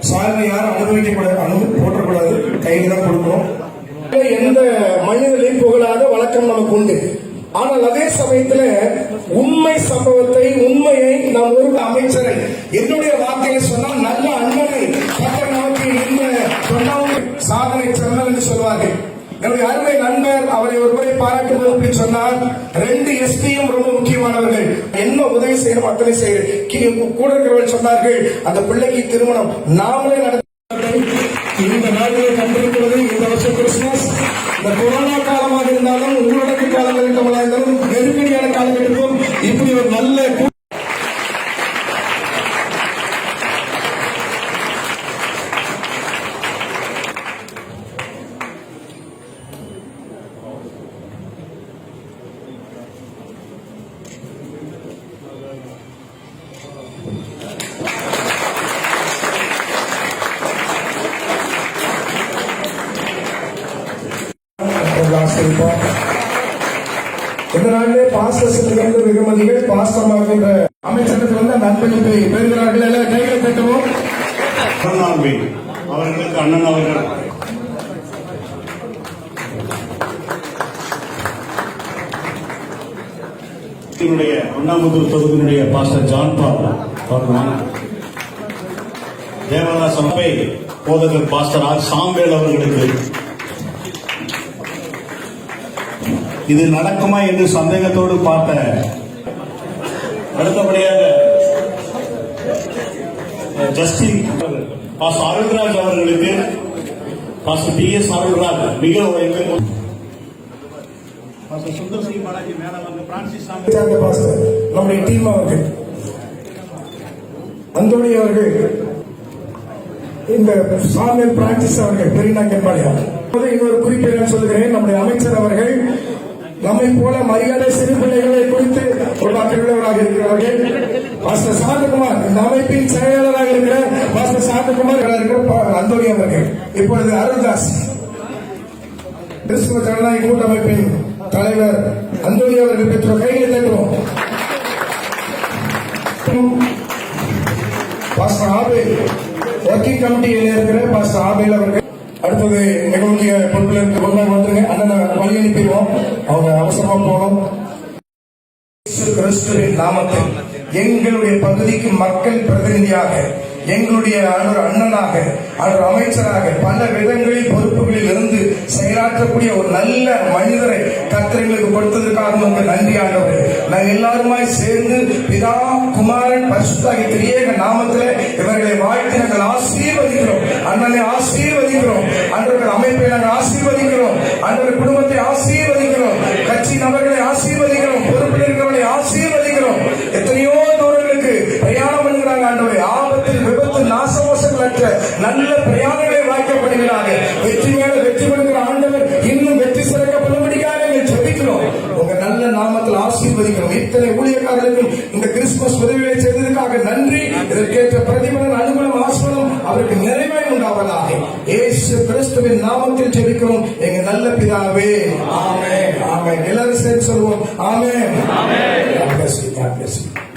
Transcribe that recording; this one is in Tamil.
சாதனை யாரும் அனுபவிக்கப்படாது, போற்றக்கூடாது, கையில தான் கொடுக்கணும். எந்த மனிதர்களையும் புகழாத வழக்கம் நமக்கு உண்டு. ஆனால் அதே சமயத்துல உண்மை சம்பவத்தை, உண்மையை நாம் ஒரு அமைச்சரை என்னுடைய வார்த்தையை சொன்னால் நல்ல அண்ணனை நமக்கு இந்த சாதனை சொன்னல் என்று சொல்வார்கள். என்னுடைய அருமை நண்பர் அவரை ஒரு முறை பாராட்டுவது சொன்னால் 2 எஸ்பியும் ரொம்ப முக்கியமானவர்கள். என்ன உதவி செய்யணும் அத்தனை செய்ய கூட இருக்கிறவர்கள் சொன்னார்கள், அந்த பிள்ளைக்கு திருமணம் நாமளே நடத்த இந்த நாளிலே கண்டிருக்கிறது. இந்த வருஷம் கிறிஸ்துமஸ் இந்த கொரோனா காலமாக இருந்தாலும், ஊரடங்கு காலகட்டமாக இருந்தாலும், நெருக்கடியான காலகட்டத்திலும் இப்படி ஒரு நல்ல இந்த நாளிலே பாஸ்டர் வெகுமதிகள் பாஸ்டர் அமைச்சகத்தில் வந்து நற்பணிப்பை பெறுகிறார்கள். எல்லாம் கைகளை தட்டுவோம். அவர்களுக்கு அண்ணன் அவர்கள் ஒன்னாம்புத்தூர் தொகுதியினுடைய பாஸ்டர் ஜான் பால் அவர்கள், தேவதாஸ் சபை போதகர் பாஸ்டர் ஆர் சாம்பேல் அவர்களுக்கு இது நடக்குமா என்று சந்தேகத்தோடு பார்த்த, அடுத்தபடியாக ஜஸ்டின் பாஸ்டர் அருள்ராஜ் அவர்களுக்கு பாஸ்டர் PS அருள்ராஜ் மிக சுந்தர் சிங் பாலாஜி மேடம் வந்து பிரான்சிஸ் நம்முடைய டீம் அவர்கள், அந்தோணி அவர்கள், இந்த சாமியல் பிரான்சிஸ் அவர்கள் பெரியநாயக்கன்பாளையம். இன்னொரு குறிப்பை சொல்லுகிறேன். நம்முடைய அமைச்சர் அவர்கள் நம்மை போல மரியாதை சிறு பிள்ளைகளை குறித்து ஒரு வாக்குள்ளவராக இருக்கிறவர்கள். பாஸ்டர் சாந்தகுமார் இந்த அமைப்பின் செயலாளராக இருக்கிற பாஸ்டர் சாந்தகுமார் அந்தோணி அவர்கள், இப்பொழுது அருள்தாஸ் கிறிஸ்துவ ஜனநாயக கூட்டமைப்பின் தலைவர் அந்தோணி அவர்கள் பெற்ற கையில் தட்டுவோம். பாஸ்டர் ஆபேல் ஒர்க்கிங் கமிட்டியில் இருக்கிற பாஸ்டர் ஆபேல் அவர்கள். அடுத்தது மிகவும் பொறுப்பில் இருக்க முன்னாடி வந்துருங்க. அண்ணனை வழி அனுப்பிடுவோம், அவங்க அவசரமா போகணும். கிறிஸ்துவின் நாமத்தில் எங்களுடைய பகுதிக்கு மக்கள் பிரதிநிதியாக, எங்களுடைய அண்ணனாக, அமைச்சராக பல விதங்களில் பொறுப்புகளில் இருந்து செயலாற்றக்கூடிய ஒரு நல்ல மனிதரை கர்த்தர்களுக்கு கொடுத்ததற்காக உங்களுக்கு நன்றி ஆண்டவரே. நாங்கள் எல்லாருமாய் சேர்ந்து பிதா குமாரன் பரிசுத்தாகிய திரியேக நாமத்திலே இவர்களை வாழ்த்தி நாங்கள் ஆசீர்வதிக்கிறோம். அண்ணனை ஆசீர்வதிக்கிறோம். அன்றவர்கள் அமைப்பை நாங்கள் ஆசீர்வதிக்கிறோம். அன்றவர்கள் குடும்பத்தை ஆசீர்வதிக்கிறோம். கட்சி நபர்களை ஆசீர்வதிக்கிறோம். பொறுப்பில் இருக்கிறவர்களை ஆசீர்வதிக்கிறோம். எத்தனையோ தூரங்களுக்கு பிரயாணம் பண்ணுகிறாங்க ஆண்டவரே. ஆபத்தில் விபத்து நாசமோசங்கள் அற்ற நல்ல பிரயாணங்களை வாய்க்கப்படுகிறார்கள். வெற்றி மேல வெற்றி பெறுகிற ஆண்டவர் இன்னும் வெற்றி சிறக்கப்படும்படியாக ஜெபிக்கிறோம். உங்க நல்ல நாமத்தில் ஆசீர்வதிக்கிறோம். இத்தனை ஊழியக்காரர்களுக்கும் இந்த கிறிஸ்துமஸ் உதவிகளை செய்ததற்காக நன்றி. இதற்கேற்ற பிரதிபலன், அனுகூலம், ஆசீர்வாதம் அவருக்கு நிறைவே உண்டாவதாக. இயேசு கிறிஸ்துவின் நாமத்தில் ஜெபிக்கிறோம் எங்க நல்ல பிதாவே. ஆமென். ஆமென். எல்லாரும் சேர்ந்து சொல்லுவோம் ஆமென். God bless you. God bless you.